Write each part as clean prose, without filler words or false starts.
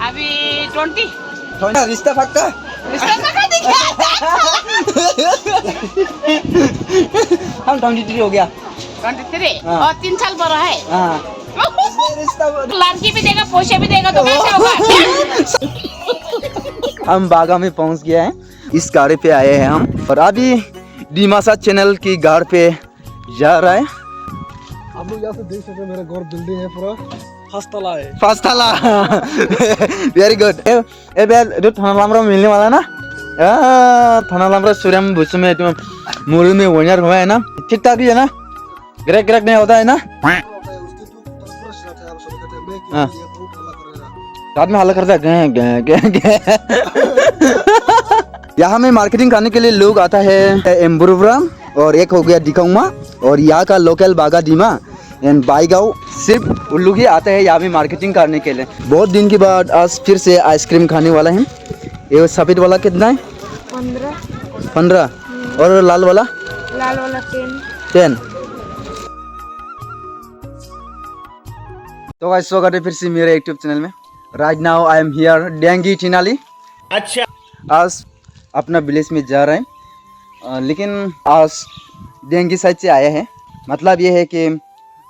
अभी 20। रिश्ता पक्का? हम 23 हो गया। 23 हाँ। और 3 साल बड़ा है। हाँ। रिश्ता लड़की भी देगा पोछे भी देगा तो कैसे होगा? हम बागा में पहुंच गए हैं। इस गाड़ी पे आए हैं हम और अभी डिमासा चैनल की गाड़ पे जा रहा है। आप लोग यहाँ से देख सकते हैं मेरा घर बिल्डिंग है पूरा फर्स्ट तला है। फर्स्ट थाला वेरी गुड। ए बेल जो थाना लामरा मिलने वाला ना थाना लामरा सूर्यम बुस में तो मुरु में वनर हुआ है ना ठीक ठाक ही है ना ग्रैक ग्रैक नहीं होता है ना हाँ रात में हल्ला करता है गैं गैं गैं यहाँ में मार्केटिंग करने के लिए लोग आता है एम्बुरवरा और एक हो गया दिखाऊंगा और यहाँ का लोकल बागा दीमा एंड बाईगांव सिर्फ उन लोग ही आते हैं यहाँ भी मार्केटिंग करने के लिए। बहुत दिन के बाद आज फिर से आइसक्रीम खाने वाला है। ये सफेद वाला कितना है? 15 और लाल वाला 10। तो गाइस स्वागत है फिर से मेरे यूट्यूब चैनल में। Right now I am here डेंगी चिनाली। अच्छा आज अपना विलेज में जा रहे हैं लेकिन आज डेंगी साइड से आया है। मतलब ये है कि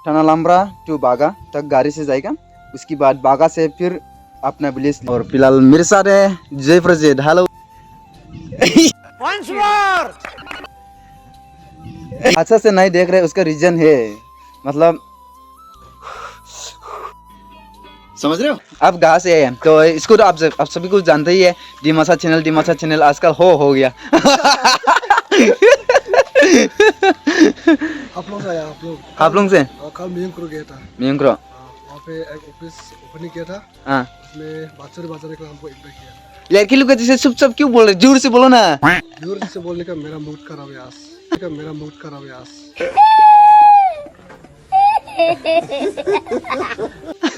थाना लामरा टू बागा तक गाड़ी से जाएगा उसके बाद बागा से फिर अपना विलेज। और फिलहाल मेरे साथ है जय प्रजेद। हेलो अच्छा से नहीं देख रहे उसका रीजन है मतलब समझ रहे हो आप कहाँ से हैं तो इसको तो आप सभी कुछ जानते ही है। डिमासा चैनल आजकल हो गया आप लोग से कल मियंक्रो गया था। मियंक्रो वहाँ पे एक ऑफिस ओपनिंग किया था। हाँ उसमें बाजार के लिए हमको इन्वाइट किया। लड़की लोग जैसे सब क्यों बोल रहे जोर से बोलो ना। जोर से बोलने का मेरा मूड खराब है आज।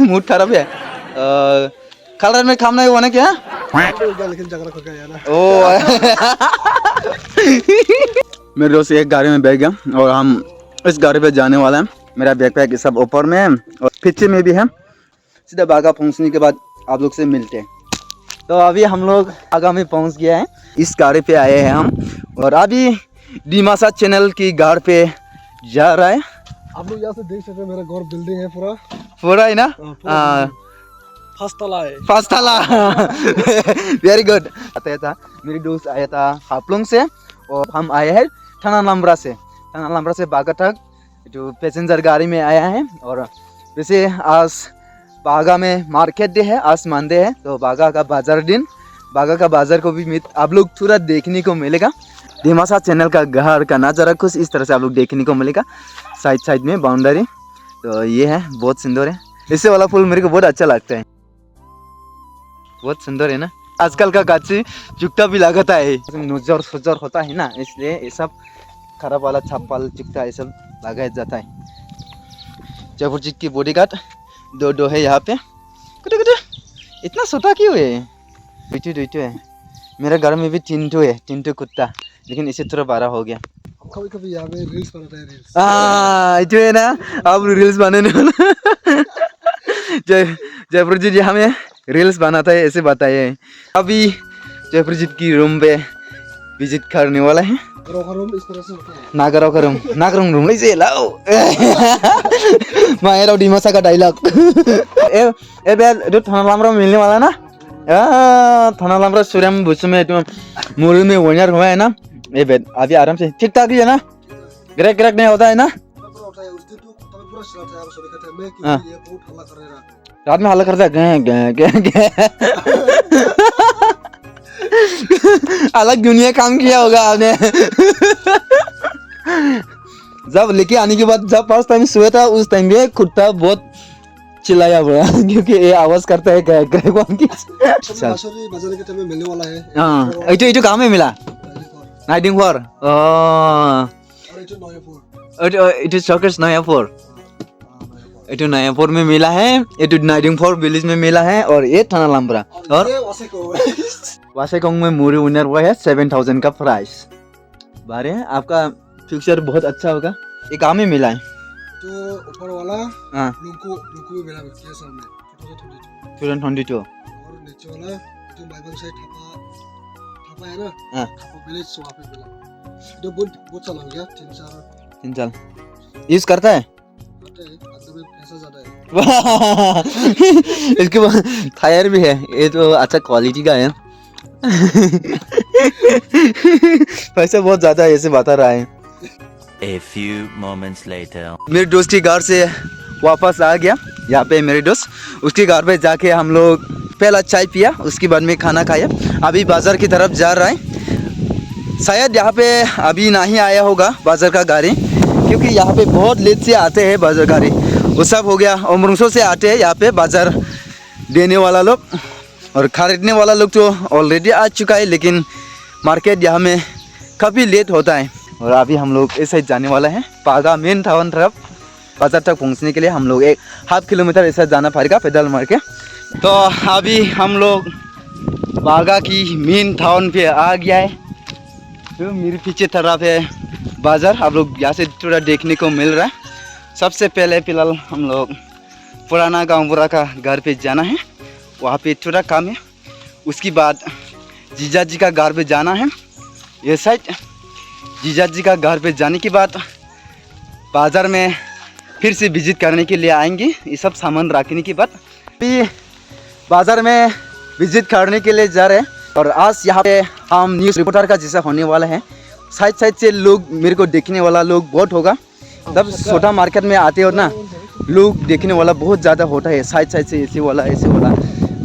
मूड खराब है कलर में खाना हुआ ना क्या लेकिन झगड़ा करके आया ना। ओ मेरे दोस्त एक गाड़ी में बैठ गया और हम इस गाड़ी पे जाने वाला है। मेरा बैकपैक सब ऊपर में है और पीछे में भी है। सीधा बागा पहुंचने के बाद आप लोग से मिलते हैं। तो अभी हम लोग बागा में पहुंच गया है। इस गाड़ी पे आए हैं हम और अभी डिमासा चैनल की गाड़ पे जा रहा है। आप लोग यहाँ से देख सकते हैं मेरा घर बिल्डिंग है पूरा है ना फर्स्ट तला वेरी गुड। आता था मेरी दोस्त आया था हापलोंग से और हम आए हैं थाना लामरा से बागा तक जो पैसेंजर गाड़ी में आया है। और वैसे आज बागा में मार्केट डे है आज मंडे है तो बागा का बाजार को भी आप लोग थोड़ा देखने को मिलेगा। डिमासा चैनल का घर का नज़ारा कुछ इस तरह से आप लोग देखने को मिलेगा। साइड में बाउंड्री तो ये है बहुत सुंदर है। इससे वाला फूल मेरे को बहुत अच्छा लगता है बहुत सुंदर है ना। आजकल का गाछी चुकता भी लगाता है नजर होता है ना इसलिए ये सब खराब वाला छप्पल चुकता ये सब लगाया जाता है। जयपुर की बॉडीगार्ड दो है यहाँ पे। इतना छोटा क्यों है? दो है। मेरे घर में भी 3 है 3 कुत्ता लेकिन इसे थोड़ा बड़ा हो गया। कभी यहाँ पे रील्स बनाता है जो है ना आप रील्स बनाने जयपुर जी यहाँ में रील्स बनाता है ऐसे बताइए। अभी जयपुर जी की रूम पे विजिट करने वाला है। रूम इस तरह से होता है। नागरंग रूम से लाओ मायरा डिमासा का डायलॉग ए बेल जो थाना लामरा मिलने वाला ना थाना लामरा सूर्यम बुस में तो मुरु में वनर हुआ है ना ये बेल अभी आराम से ठीक ठाक ही है ना ग्रैक ग्रैक नहीं होता है ना रात में हल्ला करता है गैं गैं गैं गैं अलग दुनिया काम किया होगा आपने जब लेके आने के बाद जब फर्स्ट टाइम सोया था उस टाइम भी कुत्ता बहुत चिल्लाया हुआ क्योंकि ये आवाज करता है क्या कौन की बाजार के टाइम में मिलने वाला है। हाँ इटो कहाँ में मिला नाइटिंग फॉर इट इज सर्कस नयापुर इटो नयापुर में मिला है इटो नाइटिंग फॉर विलेज में मिला है और ये थाना लामरा और वासेकोंग में मुरु विनर हुआ है 7000 का प्राइस। बारे आपका फ्यूचर बहुत अच्छा होगा। ये कहाँ में मिला है? जो ऊपर वाला हाँ लुंकू में मिला है सामने 2022 2022 और चोला जो बाइबल साइड थापा है ना हाँ थापा विलेज वहाँ पे मिला जो बहुत साल हो गया 3 साल यूज करता है आते हैं अंदर में पैसा ज़्यादा है इसके बाद फायर भी है ये तो अच्छा क्वालिटी का है पैसा बहुत ज्यादा है ऐसे बता रहा है A few moments later. मेरे दोस्त के घर से वापस आ गया यहाँ पे मेरे दोस्त उसके घर पे जाके हम लोग पहला चाय पिया उसके बाद में खाना खाया अभी बाज़ार की तरफ जा रहा है शायद यहाँ पे अभी नहीं आया होगा बाज़ार का गाड़ी क्योंकि यहाँ पे बहुत लेट से आते हैं बाज़ार गाड़ी वो सब हो गया अमृतसर से आते हैं यहाँ पे बाज़ार देने वाला लोग और ख़रीदने वाला लोग तो ऑलरेडी आ चुका है लेकिन मार्केट यहाँ में काफ़ी लेट होता है और अभी हम लोग इस साइड जाने वाला है पागा मेन टाउन तरफ बाज़ार तक पहुँचने के लिए हम लोग 1.5 किलोमीटर ऐसा जाना पड़ेगा पैदल मार के तो अभी हम लोग बागा की मेन टाउन पे आ गया है तो मेरे पीछे तरफ है बाज़ार आप लोग यहाँ से थोड़ा देखने को मिल रहा है सबसे पहले फिलहाल हम लोग पुराना गाँव बुरा का घर पे जाना है वहाँ पे थोड़ा काम है उसके बाद जीजा जी का घर पे जाना है ये साइड जीजा जी का घर पे जाने के बाद बाज़ार में फिर से विजिट करने के लिए आएंगे ये सब सामान रखने के बाद अभी बाज़ार में विजिट करने के लिए जा रहे हैं और आज यहाँ पे हम न्यूज़ रिपोर्टर का जैसा होने वाला है साइड साइड से लोग मेरे को देखने वाला लोग बहुत होगा तब छोटा मार्केट में आते हो ना लोग देखने वाला बहुत ज़्यादा होता है साइड साइड से ऐसे वाला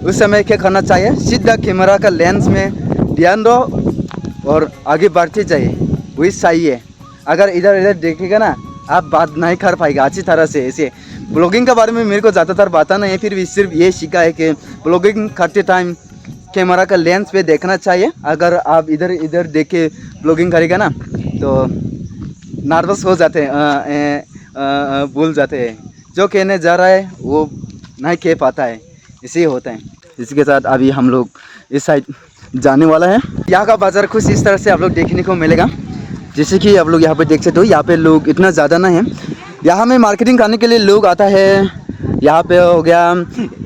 उस समय क्या करना चाहिए सीधा कैमरा का लेंस में ध्यान दो और आगे बढ़ते जाइए वही सही है अगर इधर इधर देखेगा ना आप बात नहीं कर पाएगा अच्छी तरह से ऐसे ब्लॉगिंग के बारे में मेरे को ज़्यादातर पता नहीं है फिर भी सिर्फ ये सीखा है कि ब्लॉगिंग करते टाइम कैमरा का लेंस पे देखना चाहिए अगर आप इधर इधर देख के ब्लॉगिंग करेगा ना तो नर्वस हो जाते हैं भूल जाते हैं जो कहने जा रहा है वो नहीं कह पाता है इसे होता है इसके साथ अभी हम लोग इस साइड जाने वाला है यहाँ का बाज़ार कुछ इस तरह से आप लोग देखने को मिलेगा जैसे कि आप लोग यहाँ पे देख सकते हो यहाँ पे लोग इतना ज़्यादा ना है यहाँ में मार्केटिंग करने के लिए लोग आता है यहाँ पे हो गया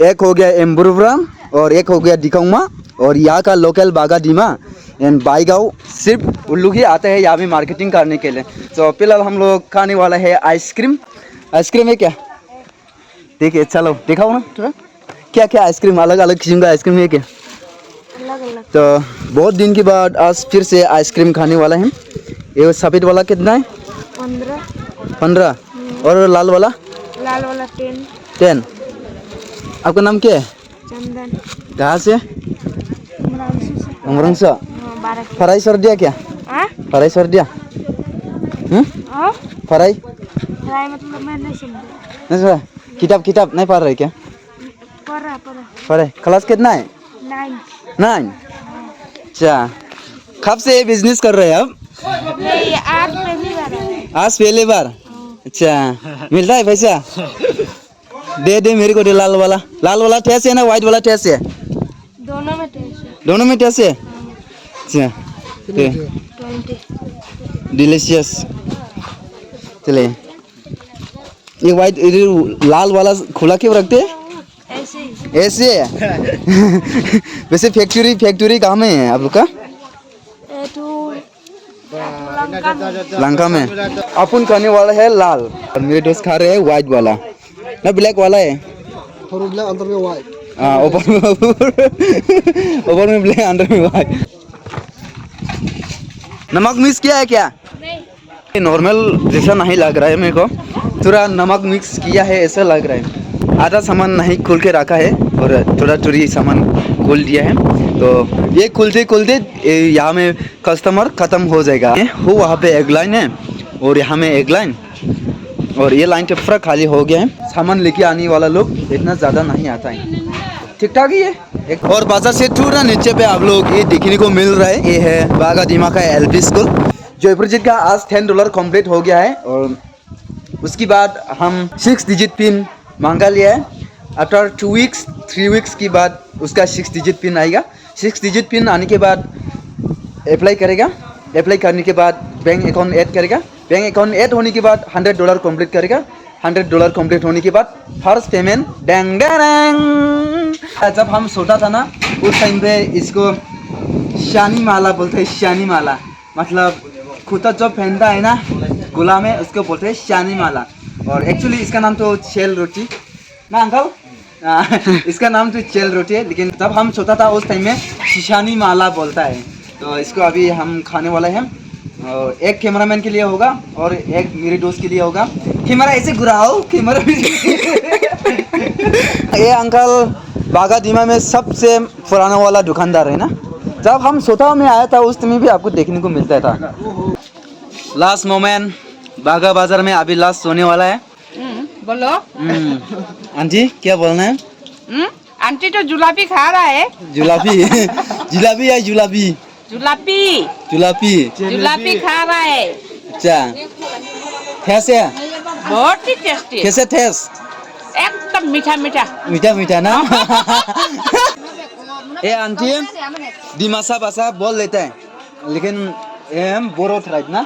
एक हो गया एम्बुरबरा और एक हो गया डिकाउमा और यहाँ का लोकल बागा डीमा एंड बाईगाँव सिर्फ उन लोग ही आते हैं यहाँ पे मार्केटिंग करने के लिए तो फिलहाल हम लोग खाने वाला है आइसक्रीम है क्या देखिए चलो दिखाओ ना थोड़ा क्या क्या आइसक्रीम अलग अलग किस्म का आइसक्रीम है क्या तो बहुत दिन के बाद आज फिर से आइसक्रीम खाने वाला है ये सफ़ेद वाला कितना है 15 और लाल वाला 10 आपका नाम क्या है चंदन कहाँ से उमरंसा फराई सर दिया क्या फराई सर दिया फराई मतलब मैं नहीं समझा नहीं सर किताब नहीं पढ़ रहे क्या पढ़ रहे क्लास कितना है 9 अच्छा कब से ये बिजनेस कर रहे हैं आप नहीं आज पहली बार अच्छा मिलता है पैसा दे मेरे को दे लाल वाला ठेस है ना वाइट वाला ठेस है दोनों में ठेस है अच्छा 20 डिलीशियस चले ये वाइट लाल वाला खुला क्यों रखते हैं ऐसे है वैसे फैक्ट्री कहाँ में है आप लोग का लंका में अपन खाने वाला है लाल और मेरे दोस्त खा रहे हैं व्हाइट वाला ना ब्लैक वाला है अंदर में वाइट हाँ ऊपर में ब्लैक अंदर में व्हाइट नमक मिक्स किया है क्या नॉर्मल जैसा नहीं लग रहा है मेरे को थोड़ा नमक मिक्स किया है ऐसा लग रहा है आधा सामान नहीं खोल के रखा है और थोड़ा सामान खोल दिया है तो ये खुलते यहाँ में कस्टमर ख़त्म हो जाएगा वो वहाँ पे एक लाइन है और यहाँ में एक लाइन और ये लाइन तो पूरा खाली हो गया है सामान लेके आने वाला लोग इतना ज़्यादा नहीं आता है ठीक ठाक ही है एक और बाजार से थोड़ा नीचे पे आप लोग ये देखने को मिल रहा है ये है बागा डीमा का LP स्कूल जयपुर जिले का आज $10 कंप्लीट हो गया है और उसके बाद हम 6 डिजिट पिन मांगा लिया है आफ्टर 2 वीक्स 3 वीक्स के बाद उसका 6 डिजिट पिन आएगा 6 डिजिट पिन आने के बाद अप्लाई करेगा अप्लाई करने के बाद बैंक अकाउंट ऐड करेगा बैंक अकाउंट ऐड होने के बाद $100 कंप्लीट करेगा $100 कंप्लीट होने के बाद फर्स्ट पेमेंट डैंग डैंग जब हम छोटा था ना उस टाइम पे इसको शानी माला बोलते हैं। शानी माला मतलब खुदा जो पहनता है ना गुला में, उसको बोलते हैं शानी माला। और एक्चुअली इसका नाम तो चेल रोटी ना अंकल। इसका नाम तो चेल रोटी है, लेकिन जब हम छोटा था उस टाइम में शानी माला बोलता है। तो इसको अभी हम खाने वाले हैं। और एक कैमरामैन के लिए होगा और एक मेरे दोस्त के लिए होगा। कैमरा ऐसे घुराओ, कैमरा भी। ये अंकल बागा दीमा में सबसे पुराना वाला दुकानदार है ना। जब हम छोटा में आया था उस टाइम भी आपको देखने को मिलता था। लास्ट मोमेंट बागा बाजार में अभी लास्ट सोने वाला है। बोलो। आंटी क्या बोलना है? आंटी तो जुलाबी खा रहा है। जुलाबी जुलाबी या जुलाबी? जुलाबी जुलाबी जुलाबी खा रहा है। अच्छा कैसे है? बहुत ही टेस्टी। कैसे टेस्ट? एकदम मीठा मीठा। मीठा मीठा ना। ये आंटी दिमासा भाषा बोल लेते हैं, लेकिन ये हम बोरो ट्राइब ना।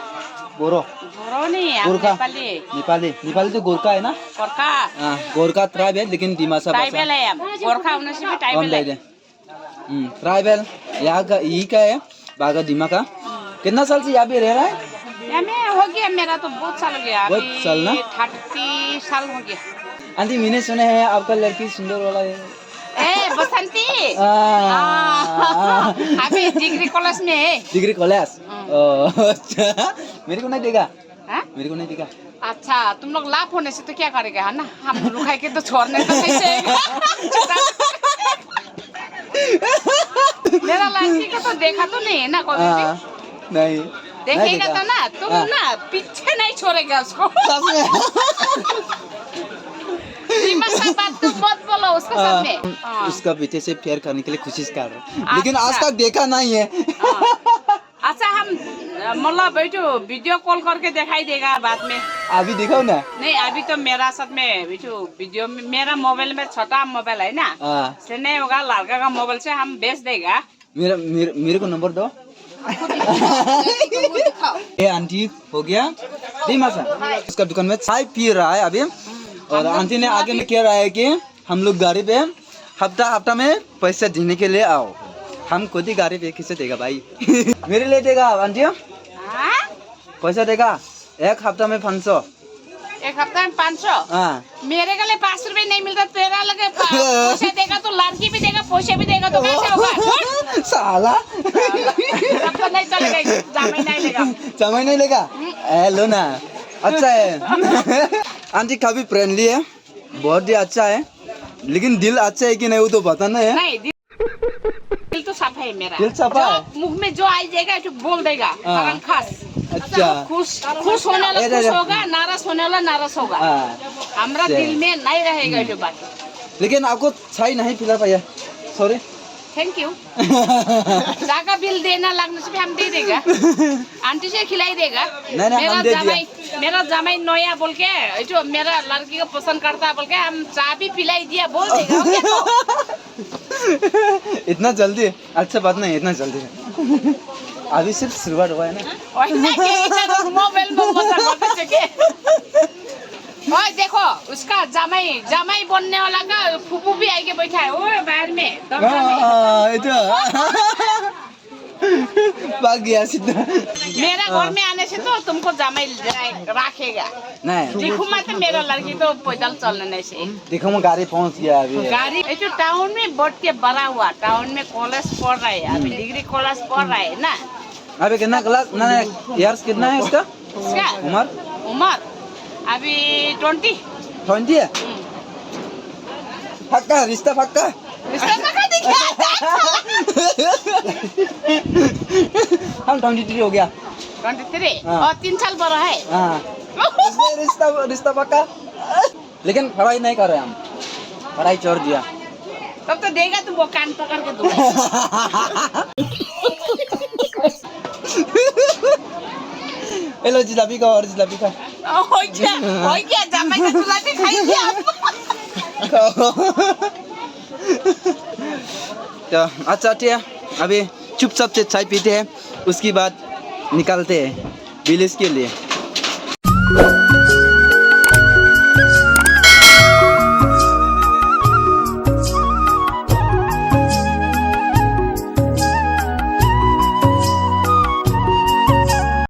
बोरो बोरो नहीं, हम गोरखा नेपाली। नेपाली नेपाली तो गोरखा है ना। गोरखा हाँ गोरखा ट्राइब है, लेकिन दिमासा ट्राइबल है हम। गोरखा होने से भी ट्राइबल है। ट्राइबल यहाँ का यही का है बागा दीमा का। कितना साल से यहाँ पे रह रहा है? हमें हो गया, मेरा तो बहुत साल हो गया। बहुत साल ना? 30 साल हो गया। आंटी मैंने सुना है आपका लड़की सुंदर वाला है। ए बसंती अभी डिग्री कॉलेज में है। Degree college? अच्छा मेरे को नहीं देगा? मेरे को नहीं देगा। अच्छा तुम लोग लाभ होने से तो क्या करेगा है ना, हम रुखाई के तो छोड़ने तो कैसे। मेरा लड़की को तो देखा तो नहीं है ना कभी भी। नहीं देखेगा तो ना तुम ना पीछे नहीं छोड़ेगा उसको। बात तो मत बोलो उसके सामने। उसका पीछे से प्यार करने के लिए कोशिश कर रहा हूँ, लेकिन आज तक देखा नहीं है। अच्छा हम मतलब बैठो वीडियो कॉल करके दिखाई देगा बाद में। अभी दिखाओ ना। नहीं अभी तो मेरा साथ में बैठो वीडियो में, मेरा मोबाइल में छोटा मोबाइल है ना, इसलिए नहीं होगा। लड़का का मोबाइल से हम बेच देगा। मेरे को नंबर दो। ये आंटी हो गया उसका दुकान में चाय पी रहा है अभी। और आंटी ने आगे में कह रहा है कि हम लोग गाड़ी पे हफ्ता में पैसा देने के लिए आओ। हम खुद ही गाड़ी पे किसे देगा भाई? मेरे लिए देगा आंटी पैसा देगा। एक हफ्ता में 500। एक हफ्ता में 500? मेरे के लिए 5 रुपए नहीं मिलता, तेरा लगे पैसा देगा तो लड़की भी देगा, पैसे भी देगा तो कैसे होगा? साला तब तो नहीं चलेगा, जमाई नहीं लेगा। जमाई नहीं लेगा? लो ना अच्छा है। आंटी काफी फ्रेंडली है, बहुत ही अच्छा है, लेकिन दिल अच्छा है कि नहीं वो तो बताना है। नहीं दिल तो साफ है मेरा। दिल साफ है? मुख में जो आई जाएगा तो बोल देगा खास। अच्छा खुश होने वाला खुश होगा, नाराज होने वाला नाराज होगा। हमारा दिल में नहीं रहेगा जो बात। लेकिन आपको चाय नहीं पिला पाया, सॉरी। Thank you. जाका बिल देना लगने से भी हम दे देगा, आंटी से खिलाई देगा। मेरा जमाई नया बोल के जो मेरा लड़की को पसंद करता है बोल के हम चाय भी पिलाई दिया बोल देगा। इतना जल्दी? अच्छा बात नहीं, इतना जल्दी अभी सिर्फ शुरुआत हुआ है ना। मोबाइल ओए देखो उसका जमाई बनने वाला का फूफू भी आके बैठा है वो बाहर में। भाग गया सीधा। मेरा घर में आने से तो तुमको जमाई रखेगा। नहीं देखो मत मेरा लड़की तो पैदल चलने से। देखो मैं गाड़ी पहुंच गया अभी। गाड़ी जो टाउन में बढ़ के बड़ा हुआ, टाउन में कॉलेज पढ़ रहा है अभी, डिग्री कॉलेज पढ़ रहा है ना। अभी कितना क्लास ना इयर्स कितना है इसका? उम्र अभी 20 है। पक्का रिश्ता पक्का? हम 23 हो गया। 23 और 3 साल बड़ा है। रिश्ता पक्का। लेकिन पढ़ाई नहीं कर रहे हम, पढ़ाई छोड़ दिया। तब तो देगा तू वो कान पकड़ के दूंगा। हेलो जिलाबी का और जिलाबी का। हो क्या जमाई का जिलाबी खाई क्या? तो अच्छा ठीक है, अभी चुपचाप से चाय पीते हैं, उसके बाद निकलते हैं विलेज के लिए।